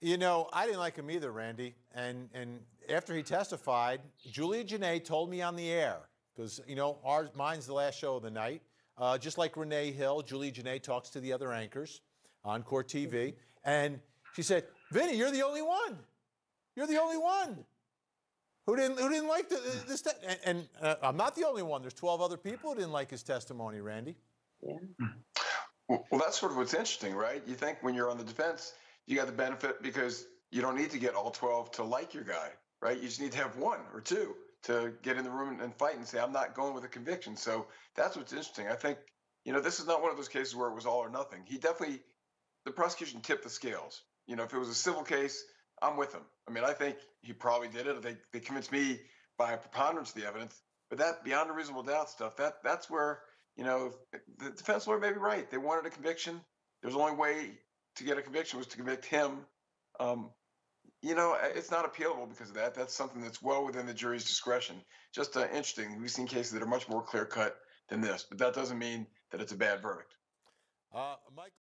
You know, I didn't like him either, Randy. And after he testified, Julia Janae told me on the air, because, you know, mine's the last show of the night. Just like Renee Hill, Julia Janae talks to the other anchors on Court TV. And she said, Vinny, you're the only one. You're the only one who didn't like this. And I'm not the only one. There's 12 other people who didn't like his testimony, Randy. Yeah. Well, that's sort of what's interesting, right? You think when you're on the defense, you got the benefit because you don't need to get all 12 to like your guy, right? You just need to have one or two to get in the room and fight and say, I'm not going with a conviction. So that's what's interesting. I think, you know, this is not one of those cases where it was all or nothing. The prosecution tipped the scales. You know, if it was a civil case, I'm with him. I mean, I think he probably did it. They convinced me by a preponderance of the evidence. But that beyond a reasonable doubt stuff, that's where, you know, the defense lawyer may be right. They wanted a conviction. There's only way to get a conviction was to convict him. You know, it's not appealable because of that. That's something that's well within the jury's discretion. Just interesting. We've seen cases that are much more clear cut than this, but that doesn't mean that it's a bad verdict. Mike.